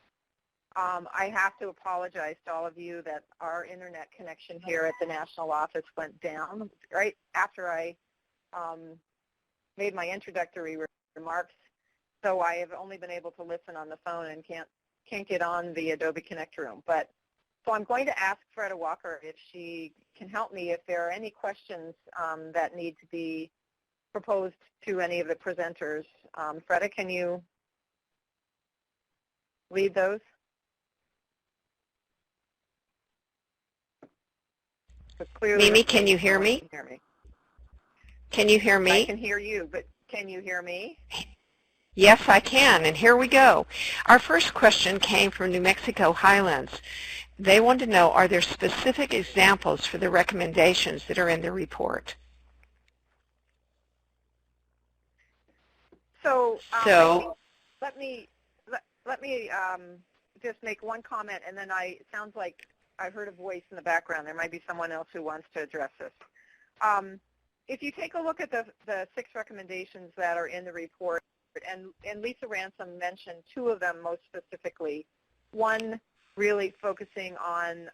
I have to apologize to all of you that our internet connection here at the national office went down right after I made my introductory remarks, so I have only been able to listen on the phone and can't get on the Adobe Connect room. But so I'm going to ask Freda Walker if she can help me if there are any questions that need to be proposed to any of the presenters. Freda, can you lead those? Mimi, can you hear me? Can you hear me? I can hear you, but can you hear me? Yes, I can, and here we go. Our first question came from New Mexico Highlands. They want to know, are there specific examples for the recommendations that are in the report? So let me just make one comment, and then it sounds like I heard a voice in the background. There might be someone else who wants to address this. If you take a look at the 6 recommendations that are in the report, and Lisa Ransom mentioned 2 of them most specifically. One really focusing on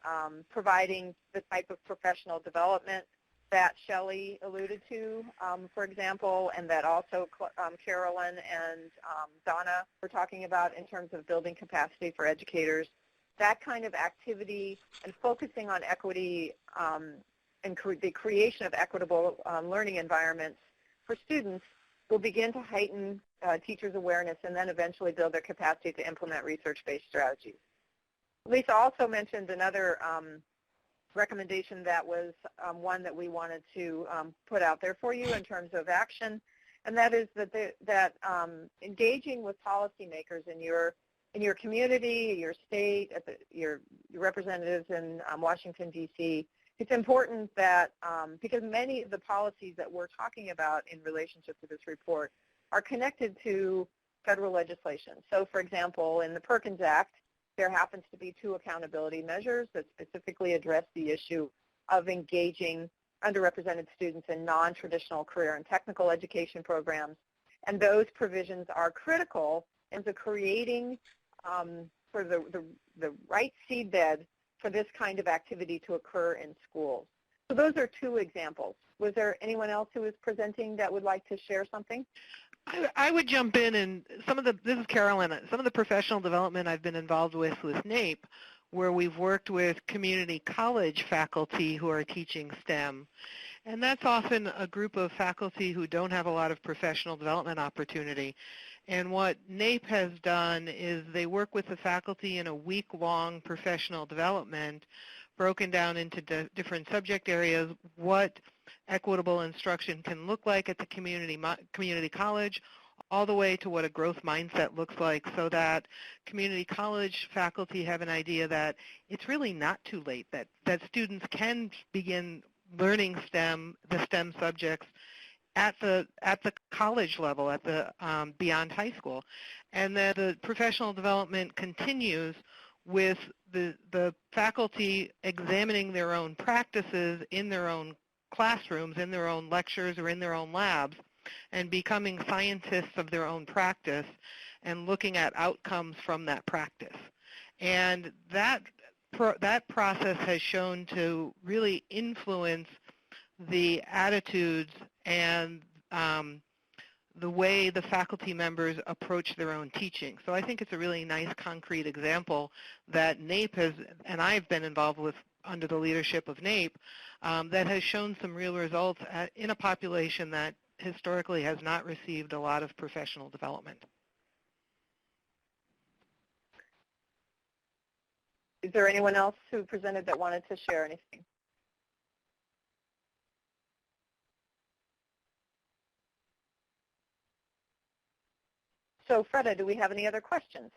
providing the type of professional development that Shelley alluded to, for example, and that also Carolyn and Donna were talking about in terms of building capacity for educators. That kind of activity and focusing on equity and the creation of equitable learning environments for students will begin to heighten teachers' awareness and then eventually build their capacity to implement research-based strategies. Lisa also mentioned another recommendation that was one that we wanted to put out there for you in terms of action, and that is that engaging with policymakers in your in your community, your state, your representatives in Washington, D.C., it's important that, because many of the policies that we're talking about in relationship to this report are connected to federal legislation. So, for example, in the Perkins Act, there happens to be 2 accountability measures that specifically address the issue of engaging underrepresented students in non-traditional career and technical education programs. And those provisions are critical into creating for the right seedbed for this kind of activity to occur in schools. So those are 2 examples. Was there anyone else who was presenting that would like to share something? I would jump in, and this is Carolyn, some of the professional development I've been involved with NAEP, where we've worked with community college faculty who are teaching STEM. And that's often a group of faculty who don't have a lot of professional development opportunity. And what NAEP has done is they work with the faculty in a week-long professional development broken down into different subject areas, what equitable instruction can look like at the community college, all the way to what a growth mindset looks like, so that community college faculty have an idea that it's really not too late, that students can begin learning the STEM subjects at the college level, at the beyond high school, and that the professional development continues with the faculty examining their own practices in their own classrooms, in their own lectures, or in their own labs, and becoming scientists of their own practice and looking at outcomes from that practice. And that process has shown to really influence the attitudes and the way the faculty members approach their own teaching. So I think it's a really nice concrete example that NAEP has, and I've been involved with under the leadership of NAEP, that has shown some real results in a population that historically has not received a lot of professional development. Is there anyone else who presented that wanted to share anything? So, Freda, do we have any other questions?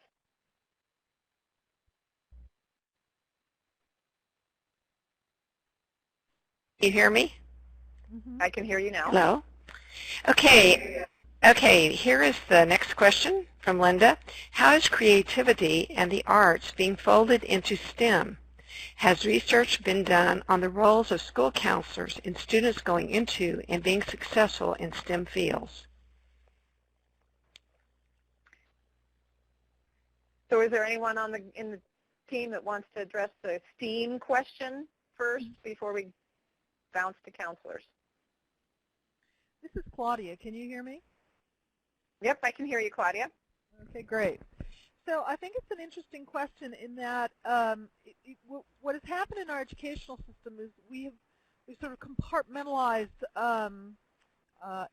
You hear me? I can hear you now. Hello? Okay, here is the next question from Linda. How is creativity and the arts being folded into STEM? Has research been done on the roles of school counselors in students going into and being successful in STEM fields? So is there anyone in the team that wants to address the STEAM question first before we bounce to counselors? This is Claudia. Can you hear me? Yep, I can hear you, Claudia. Okay, great. So I think it's an interesting question in that what has happened in our educational system is we've sort of compartmentalized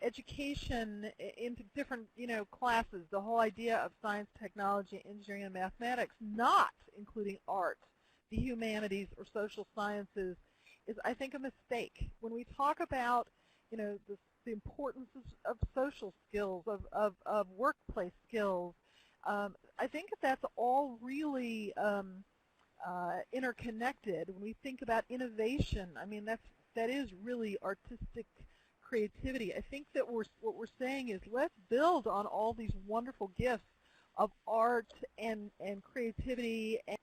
education into different, classes. The whole idea of science, technology, engineering, and mathematics, not including art, the humanities, or social sciences, is, I think, a mistake. When we talk about, the importance of social skills, of workplace skills, I think that's all really interconnected. When we think about innovation, I mean, that is really artistic creativity. I think that what we're saying is let's build on all these wonderful gifts of art and creativity and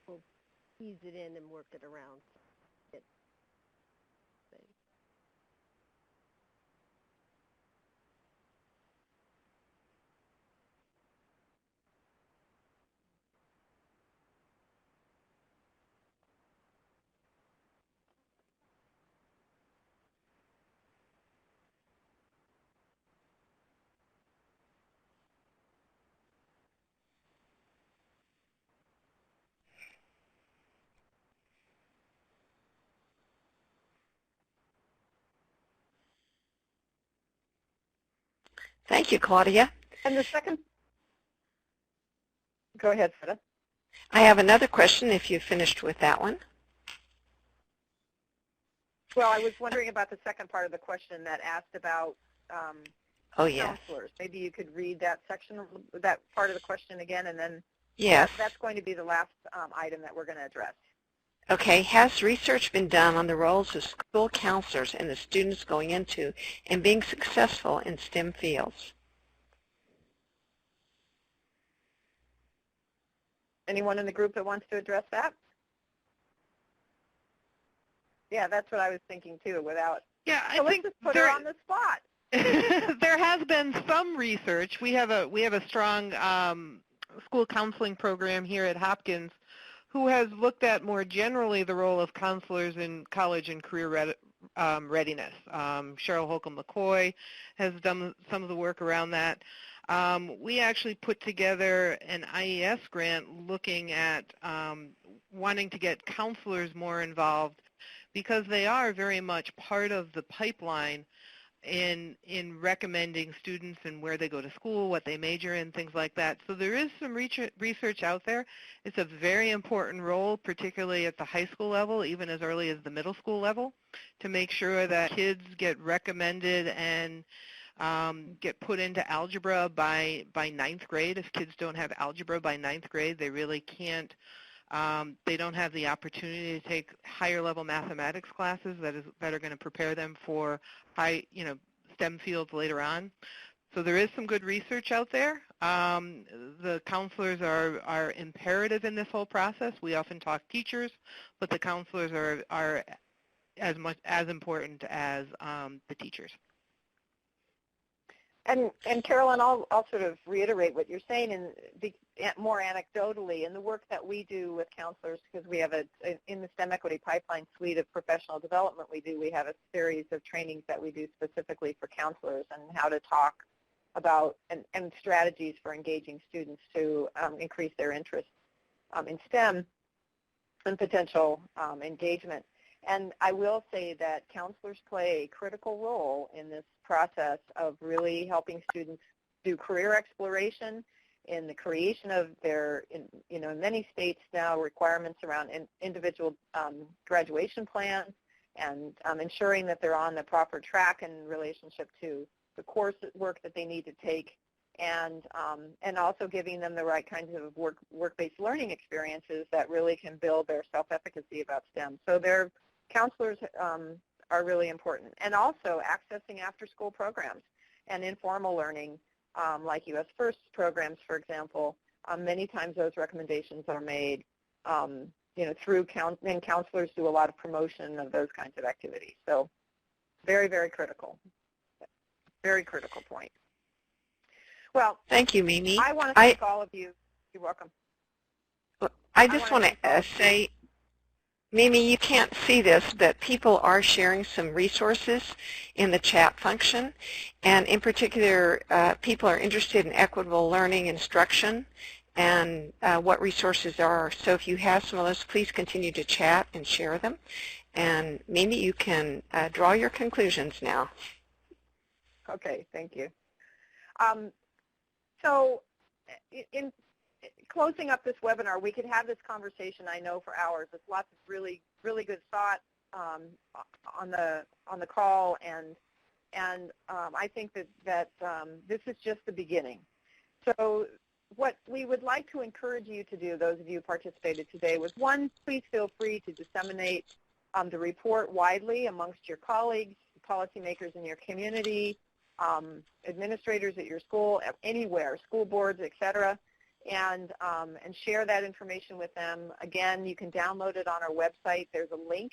we'll ease it in and work it around. Thank you, Claudia. And the second, go ahead, Freda. I have another question if you've finished with that one. Well, I was wondering about the second part of the question that asked about Oh, yes. counselors. Maybe you could read that section, that part of the question again, and then Yes. that's going to be the last item that we're going to address. Okay, has research been done on the roles of school counselors and the students going into and being successful in STEM fields? Anyone in the group that wants to address that? Yeah, that's what I was thinking too. Without, Yeah, so let's just put her on the spot. There has been some research. We have a strong school counseling program here at Hopkins who has looked at more generally the role of counselors in college and career readiness. Cheryl Holcomb-McCoy has done some of the work around that. We actually put together an IES grant looking at wanting to get counselors more involved because they are very much part of the pipeline in recommending students and where they go to school, what they major in, things like that. So there is some research out there. It's a very important role, particularly at the high school level, even as early as the middle school level, to make sure that kids get recommended and get put into algebra by ninth grade. If kids don't have algebra by ninth grade, they really can't. They don't have the opportunity to take higher level mathematics classes that are going to prepare them for high, STEM fields later on. So there is some good research out there. The counselors are imperative in this whole process. We often talk teachers, but the counselors are as important as the teachers. And Carolyn, I'll sort of reiterate what you're saying more anecdotally in the work that we do with counselors, because we have in the STEM Equity Pipeline suite of professional development we have a series of trainings that we do specifically for counselors and how to talk about and strategies for engaging students to increase their interest in STEM and potential engagement. And I will say that counselors play a critical role in this process of really helping students do career exploration in the creation of their, in many states now, requirements around individual graduation plans and ensuring that they're on the proper track in relationship to the course work that they need to take, and also giving them the right kinds of work-based learning experiences that really can build their self-efficacy about STEM. So their counselors are really important. And also accessing after-school programs and informal learning like U.S. First programs, for example. Many times those recommendations are made through and counselors do a lot of promotion of those kinds of activities. So very, very critical. Very critical point. Well, thank you, Mimi. I want to thank all of you. You're welcome. I just want to say, Mimi, you can't see this, but people are sharing some resources in the chat function. And in particular, people are interested in equitable learning instruction and what resources there are. So if you have some of those, please continue to chat and share them. And Mimi, you can draw your conclusions now. Okay, thank you. So in closing up this webinar, we could have this conversation, I know, for hours. There's lots of really, really good thought on the call, and I think that this is just the beginning. So what we would like to encourage you to do, those of you who participated today, was one, please feel free to disseminate the report widely amongst your colleagues, policymakers in your community, administrators at your school, anywhere, school boards, etc., and share that information with them. Again, you can download it on our website. There's a link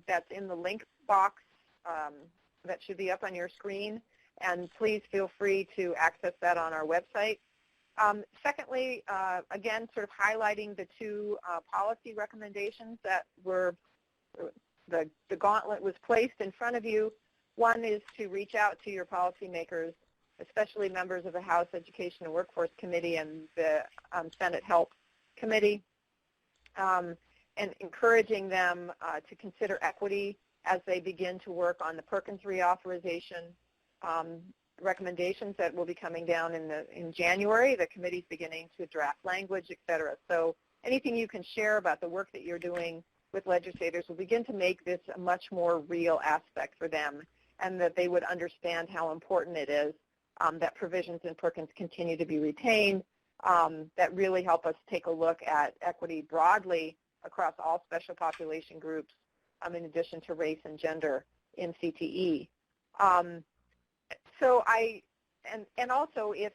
that's in the link box that should be up on your screen, and please feel free to access that on our website. Secondly, again, sort of highlighting the two policy recommendations that were, the gauntlet was placed in front of you. One is to reach out to your policymakers, especially members of the House Education and Workforce Committee and the Senate Health Committee, and encouraging them to consider equity as they begin to work on the Perkins reauthorization. recommendations that will be coming down in January. The committee's beginning to draft language, et cetera. So anything you can share about the work that you're doing with legislators will begin to make this a much more real aspect for them, and that they would understand how important it is that provisions in Perkins continue to be retained, that really help us take a look at equity broadly across all special population groups, in addition to race and gender in CTE. And also if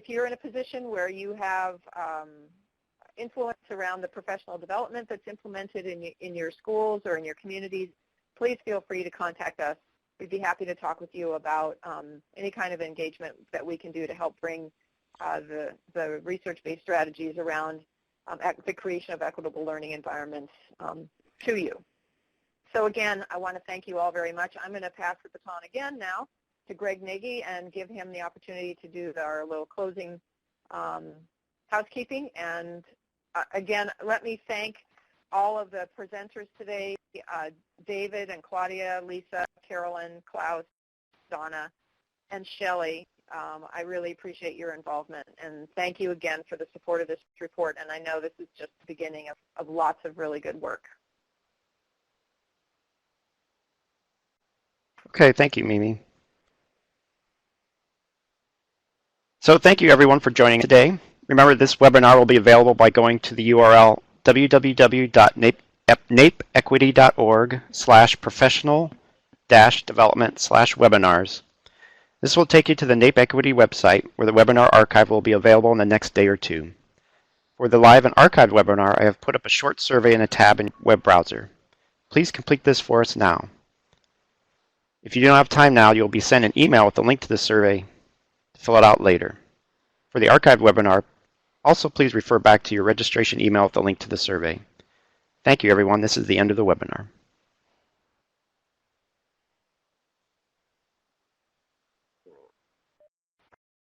you're in a position where you have influence around the professional development that's implemented in your schools or in your communities, please feel free to contact us. We'd be happy to talk with you about any kind of engagement that we can do to help bring the research-based strategies around the creation of equitable learning environments to you. So again, I want to thank you all very much. I'm going to pass the baton again now to Greg Nagy and give him the opportunity to do our little closing housekeeping. And again, let me thank all of the presenters today, David and Claudia, Lisa, Carolyn, Klaus, Donna, and Shelley. I really appreciate your involvement, and thank you again for the support of this report, and I know this is just the beginning of lots of really good work. Okay, thank you, Mimi. So thank you everyone for joining today. Remember, this webinar will be available by going to the URL www.napeequity.org/professional-development/webinars. This will take you to the NAEP Equity website, where the webinar archive will be available in the next day or two. For the live and archived webinar, I have put up a short survey in a tab in your web browser. Please complete this for us now. If you don't have time now, you'll be sent an email with the link to the survey to fill it out later. For the archived webinar, also please refer back to your registration email with the link to the survey. Thank you, everyone. This is the end of the webinar.